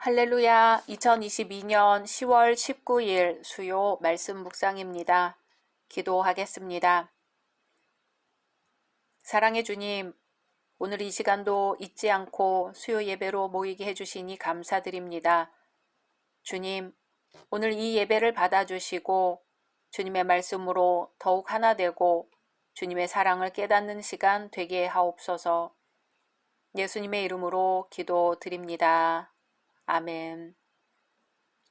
할렐루야. 2022년 10월 19일 수요 말씀 묵상입니다. 기도하겠습니다. 사랑의 주님, 오늘 이 시간도 잊지 않고 수요 예배로 모이게 해주시니 감사드립니다. 주님, 오늘 이 예배를 받아주시고 주님의 말씀으로 더욱 하나 되고 주님의 사랑을 깨닫는 시간 되게 하옵소서. 예수님의 이름으로 기도드립니다. 아멘.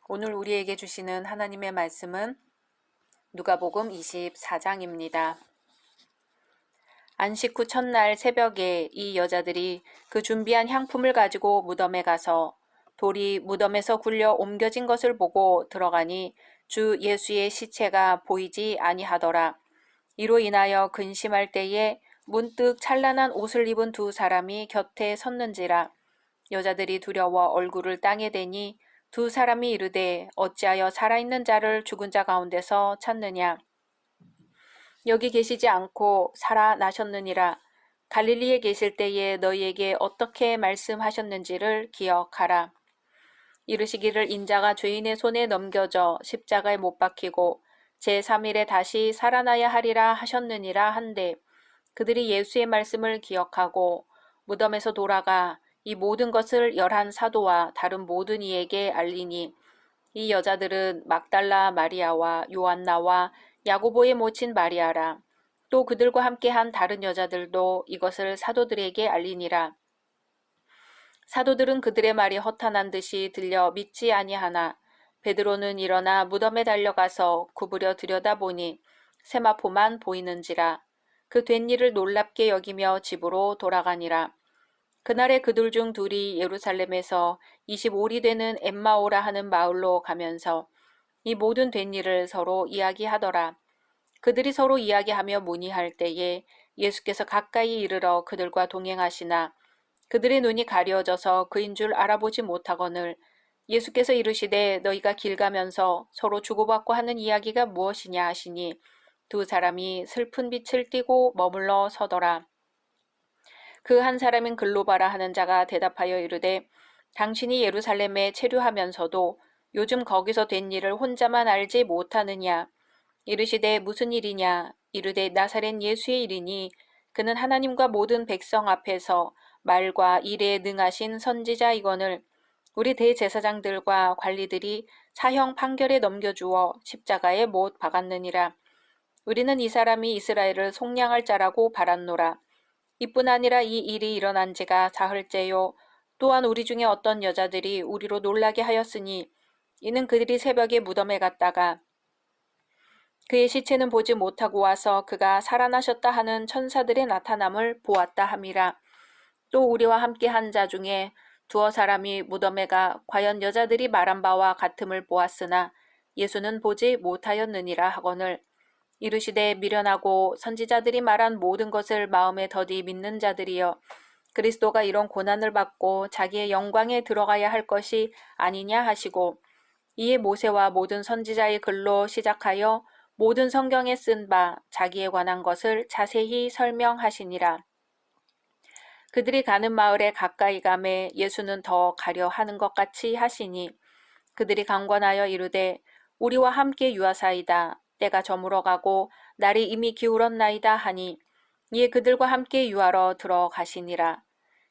오늘 우리에게 주시는 하나님의 말씀은 누가복음 24장입니다. 안식 후 첫날 새벽에 이 여자들이 그 준비한 향품을 가지고 무덤에 가서 돌이 무덤에서 굴려 옮겨진 것을 보고 들어가니 주 예수의 시체가 보이지 아니하더라. 이로 인하여 근심할 때에 문득 찬란한 옷을 입은 두 사람이 곁에 섰는지라. 여자들이 두려워 얼굴을 땅에 대니 두 사람이 이르되 어찌하여 살아있는 자를 죽은 자 가운데서 찾느냐. 여기 계시지 않고 살아나셨느니라. 갈릴리에 계실 때에 너희에게 어떻게 말씀하셨는지를 기억하라. 이르시기를 인자가 죄인의 손에 넘겨져 십자가에 못 박히고 제3일에 다시 살아나야 하리라 하셨느니라 한데 그들이 예수의 말씀을 기억하고 무덤에서 돌아가 이 모든 것을 11 사도와 다른 모든 이에게 알리니 이 여자들은 막달라 마리아와 요한나와 야고보의 모친 마리아라. 또 그들과 함께한 다른 여자들도 이것을 사도들에게 알리니라. 사도들은 그들의 말이 허탄한 듯이 들려 믿지 아니하나 베드로는 일어나 무덤에 달려가서 구부려 들여다보니 세마포만 보이는지라. 그 된 일을 놀랍게 여기며 집으로 돌아가니라. 그날에 그들 중 둘이 예루살렘에서 25리 되는 엠마오라 하는 마을로 가면서 이 모든 된 일을 서로 이야기하더라. 그들이 서로 이야기하며 문의할 때에 예수께서 가까이 이르러 그들과 동행하시나 그들의 눈이 가려져서 그인 줄 알아보지 못하거늘 예수께서 이르시되 너희가 길 가면서 서로 주고받고 하는 이야기가 무엇이냐 하시니 두 사람이 슬픈 빛을 띠고 머물러 서더라. 그 한 사람인 글로바라 하는 자가 대답하여 이르되 당신이 예루살렘에 체류하면서도 요즘 거기서 된 일을 혼자만 알지 못하느냐. 이르시되 무슨 일이냐. 이르되 나사렛 예수의 일이니 그는 하나님과 모든 백성 앞에서 말과 일에 능하신 선지자이거늘 우리 대제사장들과 관리들이 사형 판결에 넘겨주어 십자가에 못 박았느니라. 우리는 이 사람이 이스라엘을 속량할 자라고 바랐노라. 이뿐 아니라 이 일이 일어난 지가 사흘째요. 또한 우리 중에 어떤 여자들이 우리로 놀라게 하였으니 이는 그들이 새벽에 무덤에 갔다가 그의 시체는 보지 못하고 와서 그가 살아나셨다 하는 천사들의 나타남을 보았다 함이라. 또 우리와 함께 한 자 중에 두어 사람이 무덤에 가 과연 여자들이 말한 바와 같음을 보았으나 예수는 보지 못하였느니라 하거늘 이르시되 미련하고 선지자들이 말한 모든 것을 마음에 더디 믿는 자들이여 그리스도가 이런 고난을 받고 자기의 영광에 들어가야 할 것이 아니냐 하시고 이에 모세와 모든 선지자의 글로 시작하여 모든 성경에 쓴 바 자기에 관한 것을 자세히 설명하시니라. 그들이 가는 마을에 가까이 가매 예수는 더 가려 하는 것 같이 하시니 그들이 강권하여 이르되 우리와 함께 유하사이다. 때가 저물어가고 날이 이미 기울었나이다 하니 이에 그들과 함께 유하러 들어가시니라.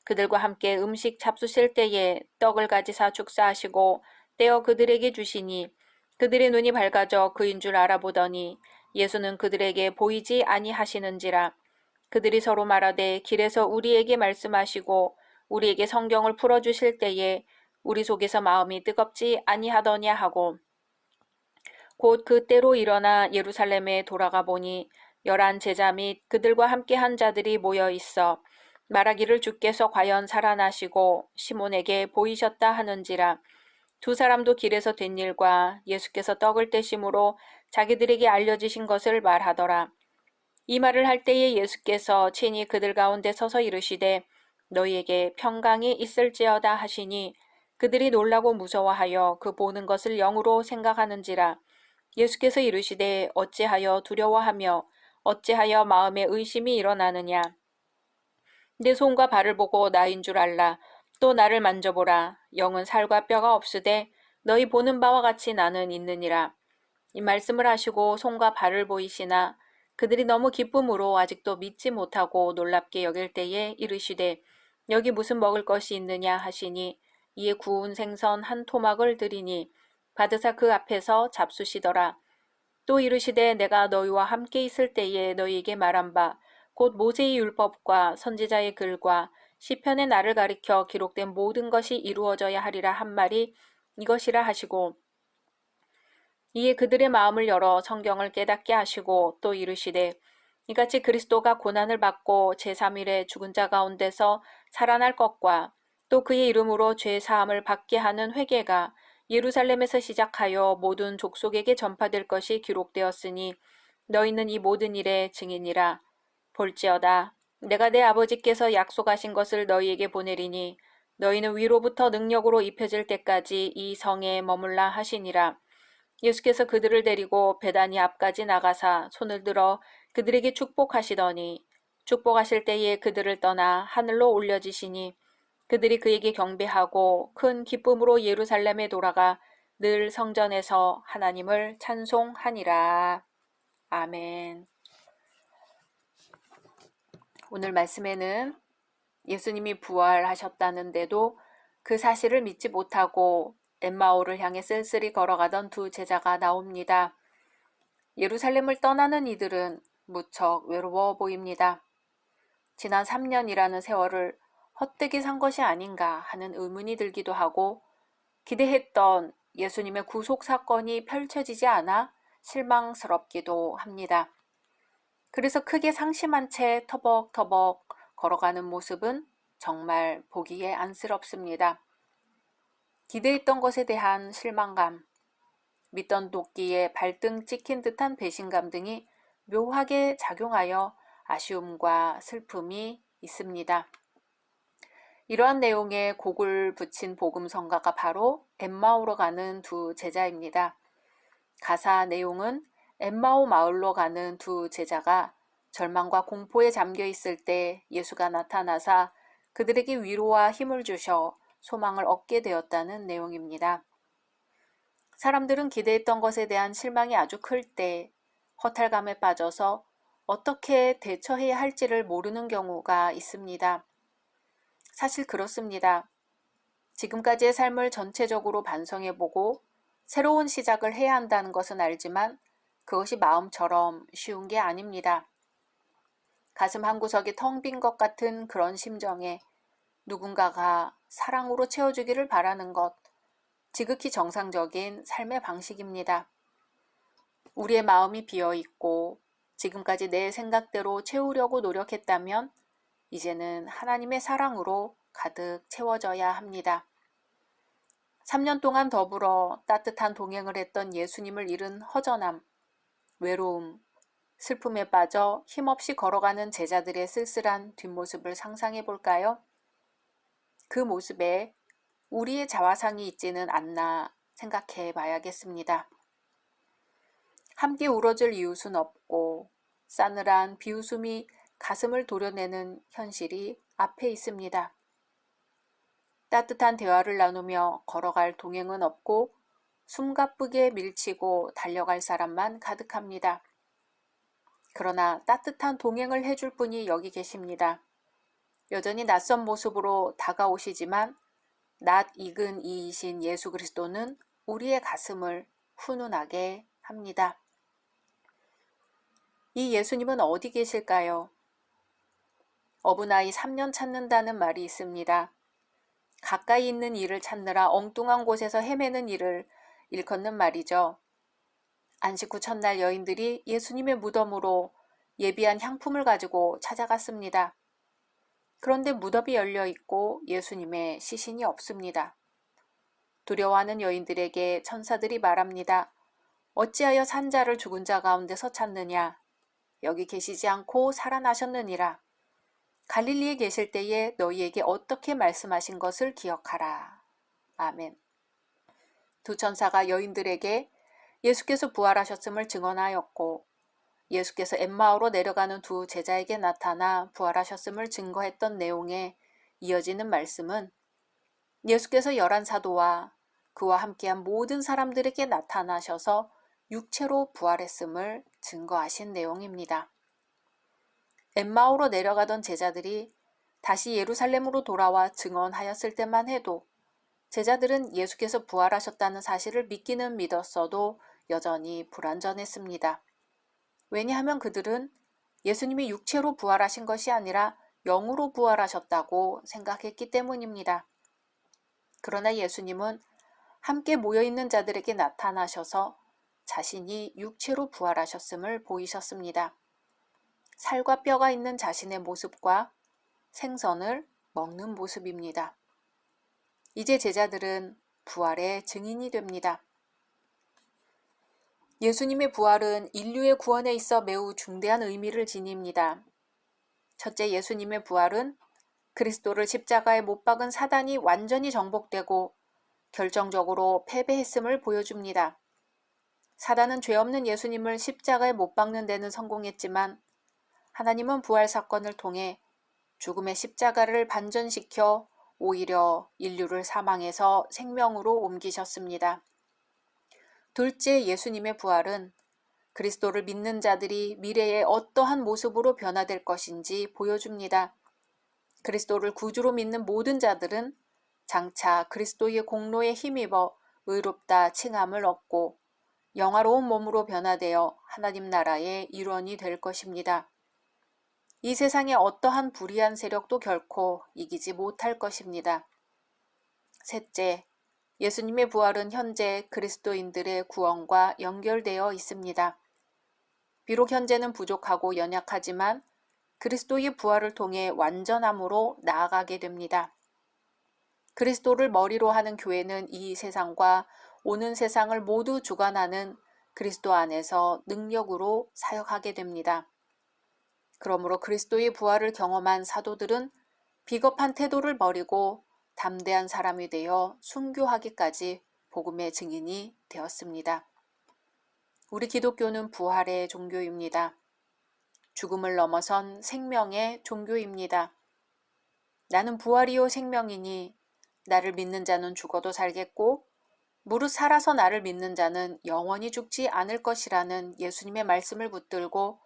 그들과 함께 음식 잡수실 때에 떡을 가지사 축사하시고 떼어 그들에게 주시니 그들의 눈이 밝아져 그인 줄 알아보더니 예수는 그들에게 보이지 아니하시는지라. 그들이 서로 말하되 길에서 우리에게 말씀하시고 우리에게 성경을 풀어주실 때에 우리 속에서 마음이 뜨겁지 아니하더냐 하고 곧 그때로 일어나 예루살렘에 돌아가 보니 11 제자 및 그들과 함께 한 자들이 모여 있어 말하기를 주께서 과연 살아나시고 시몬에게 보이셨다 하는지라. 두 사람도 길에서 된 일과 예수께서 떡을 떼심으로 자기들에게 알려지신 것을 말하더라. 이 말을 할 때에 예수께서 친히 그들 가운데 서서 이르시되 너희에게 평강이 있을지어다 하시니 그들이 놀라고 무서워하여 그 보는 것을 영으로 생각하는지라. 예수께서 이르시되 어찌하여 두려워하며 어찌하여 마음에 의심이 일어나느냐. 내 손과 발을 보고 나인 줄 알라. 또 나를 만져보라. 영은 살과 뼈가 없으되 너희 보는 바와 같이 나는 있느니라. 이 말씀을 하시고 손과 발을 보이시나 그들이 너무 기쁨으로 아직도 믿지 못하고 놀랍게 여길 때에 이르시되 여기 무슨 먹을 것이 있느냐 하시니 이에 구운 생선 한 토막을 드리니 받으사 그 앞에서 잡수시더라. 또 이르시되 내가 너희와 함께 있을 때에 너희에게 말한 바 곧 모세의 율법과 선지자의 글과 시편의 나를 가리켜 기록된 모든 것이 이루어져야 하리라 한 말이 이것이라 하시고 이에 그들의 마음을 열어 성경을 깨닫게 하시고 또 이르시되 이같이 그리스도가 고난을 받고 제3일에 죽은 자 가운데서 살아날 것과 또 그의 이름으로 죄 사함을 받게 하는 회개가 예루살렘에서 시작하여 모든 족속에게 전파될 것이 기록되었으니 너희는 이 모든 일의 증인이라. 볼지어다 내가 내 아버지께서 약속하신 것을 너희에게 보내리니 너희는 위로부터 능력으로 입혀질 때까지 이 성에 머물라 하시니라. 예수께서 그들을 데리고 베다니 앞까지 나가사 손을 들어 그들에게 축복하시더니 축복하실 때에 그들을 떠나 하늘로 올려지시니 그들이 그에게 경배하고 큰 기쁨으로 예루살렘에 돌아가 늘 성전에서 하나님을 찬송하니라. 아멘. 오늘 말씀에는 예수님이 부활하셨다는데도 그 사실을 믿지 못하고 엠마오를 향해 쓸쓸히 걸어가던 두 제자가 나옵니다. 예루살렘을 떠나는 이들은 무척 외로워 보입니다. 지난 3년이라는 세월을 헛되게 산 것이 아닌가 하는 의문이 들기도 하고 기대했던 예수님의 구속 사건이 펼쳐지지 않아 실망스럽기도 합니다. 그래서 크게 상심한 채 터벅터벅 걸어가는 모습은 정말 보기에 안쓰럽습니다. 기대했던 것에 대한 실망감, 믿던 도끼에 발등 찍힌 듯한 배신감 등이 묘하게 작용하여 아쉬움과 슬픔이 있습니다. 이러한 내용의 곡을 붙인 복음성가가 바로 엠마오로 가는 두 제자입니다. 가사 내용은 엠마오 마을로 가는 두 제자가 절망과 공포에 잠겨 있을 때 예수가 나타나사 그들에게 위로와 힘을 주셔 소망을 얻게 되었다는 내용입니다. 사람들은 기대했던 것에 대한 실망이 아주 클 때 허탈감에 빠져서 어떻게 대처해야 할지를 모르는 경우가 있습니다. 사실 그렇습니다. 지금까지의 삶을 전체적으로 반성해보고 새로운 시작을 해야 한다는 것은 알지만 그것이 마음처럼 쉬운 게 아닙니다. 가슴 한구석이 텅 빈 것 같은 그런 심정에 누군가가 사랑으로 채워주기를 바라는 것, 지극히 정상적인 삶의 방식입니다. 우리의 마음이 비어있고 지금까지 내 생각대로 채우려고 노력했다면 이제는 하나님의 사랑으로 가득 채워져야 합니다. 3년 동안 더불어 따뜻한 동행을 했던 예수님을 잃은 허전함, 외로움, 슬픔에 빠져 힘없이 걸어가는 제자들의 쓸쓸한 뒷모습을 상상해 볼까요? 그 모습에 우리의 자화상이 있지는 않나 생각해 봐야겠습니다. 함께 울어줄 이웃은 없고 싸늘한 비웃음이 가슴을 도려내는 현실이 앞에 있습니다. 따뜻한 대화를 나누며 걸어갈 동행은 없고 숨가쁘게 밀치고 달려갈 사람만 가득합니다. 그러나 따뜻한 동행을 해줄 분이 여기 계십니다. 여전히 낯선 모습으로 다가오시지만 낯 익은 이이신 예수 그리스도는 우리의 가슴을 훈훈하게 합니다. 이 예수님은 어디 계실까요? 어부나이 3년 찾는다는 말이 있습니다. 가까이 있는 이를 찾느라 엉뚱한 곳에서 헤매는 이를 일컫는 말이죠. 안식 후 첫날 여인들이 예수님의 무덤으로 예비한 향품을 가지고 찾아갔습니다. 그런데 무덤이 열려 있고 예수님의 시신이 없습니다. 두려워하는 여인들에게 천사들이 말합니다. 어찌하여 산 자를 죽은 자 가운데서 찾느냐? 여기 계시지 않고 살아나셨느니라. 갈릴리에 계실 때에 너희에게 어떻게 말씀하신 것을 기억하라. 아멘. 두 천사가 여인들에게 예수께서 부활하셨음을 증언하였고 예수께서 엠마오로 내려가는 두 제자에게 나타나 부활하셨음을 증거했던 내용에 이어지는 말씀은 예수께서 11사도와 그와 함께한 모든 사람들에게 나타나셔서 육체로 부활했음을 증거하신 내용입니다. 엠마오로 내려가던 제자들이 다시 예루살렘으로 돌아와 증언하였을 때만 해도 제자들은 예수께서 부활하셨다는 사실을 믿기는 믿었어도 여전히 불완전했습니다. 왜냐하면 그들은 예수님이 육체로 부활하신 것이 아니라 영으로 부활하셨다고 생각했기 때문입니다. 그러나 예수님은 함께 모여있는 자들에게 나타나셔서 자신이 육체로 부활하셨음을 보이셨습니다. 살과 뼈가 있는 자신의 모습과 생선을 먹는 모습입니다. 이제 제자들은 부활의 증인이 됩니다. 예수님의 부활은 인류의 구원에 있어 매우 중대한 의미를 지닙니다. 첫째, 예수님의 부활은 그리스도를 십자가에 못 박은 사단이 완전히 정복되고 결정적으로 패배했음을 보여줍니다. 사단은 죄 없는 예수님을 십자가에 못 박는 데는 성공했지만 하나님은 부활 사건을 통해 죽음의 십자가를 반전시켜 오히려 인류를 사망에서 생명으로 옮기셨습니다. 둘째, 예수님의 부활은 그리스도를 믿는 자들이 미래에 어떠한 모습으로 변화될 것인지 보여줍니다. 그리스도를 구주로 믿는 모든 자들은 장차 그리스도의 공로에 힘입어 의롭다 칭함을 얻고 영화로운 몸으로 변화되어 하나님 나라의 일원이 될 것입니다. 이 세상의 어떠한 불의한 세력도 결코 이기지 못할 것입니다. 셋째, 예수님의 부활은 현재 그리스도인들의 구원과 연결되어 있습니다. 비록 현재는 부족하고 연약하지만 그리스도의 부활을 통해 완전함으로 나아가게 됩니다. 그리스도를 머리로 하는 교회는 이 세상과 오는 세상을 모두 주관하는 그리스도 안에서 능력으로 사역하게 됩니다. 그러므로 그리스도의 부활을 경험한 사도들은 비겁한 태도를 버리고 담대한 사람이 되어 순교하기까지 복음의 증인이 되었습니다. 우리 기독교는 부활의 종교입니다. 죽음을 넘어선 생명의 종교입니다. 나는 부활이요 생명이니 나를 믿는 자는 죽어도 살겠고 무릇 살아서 나를 믿는 자는 영원히 죽지 않을 것이라는 예수님의 말씀을 붙들고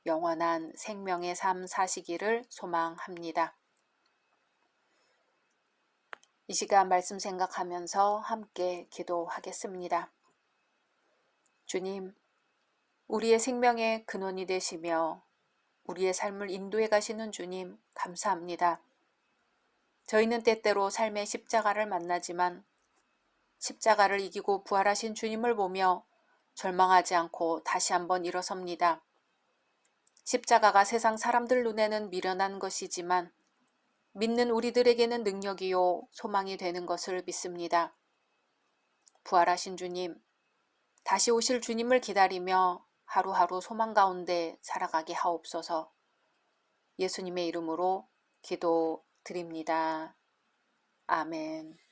영원한 생명의 삶 사시기를 소망합니다. 이 시간 말씀 생각하면서 함께 기도하겠습니다. 주님, 우리의 생명의 근원이 되시며 우리의 삶을 인도해 가시는 주님, 감사합니다. 저희는 때때로 삶의 십자가를 만나지만 십자가를 이기고 부활하신 주님을 보며 절망하지 않고 다시 한번 일어섭니다. 십자가가 세상 사람들 눈에는 미련한 것이지만 믿는 우리들에게는 능력이요 소망이 되는 것을 믿습니다. 부활하신 주님, 다시 오실 주님을 기다리며 하루하루 소망 가운데 살아가게 하옵소서. 예수님의 이름으로 기도드립니다. 아멘.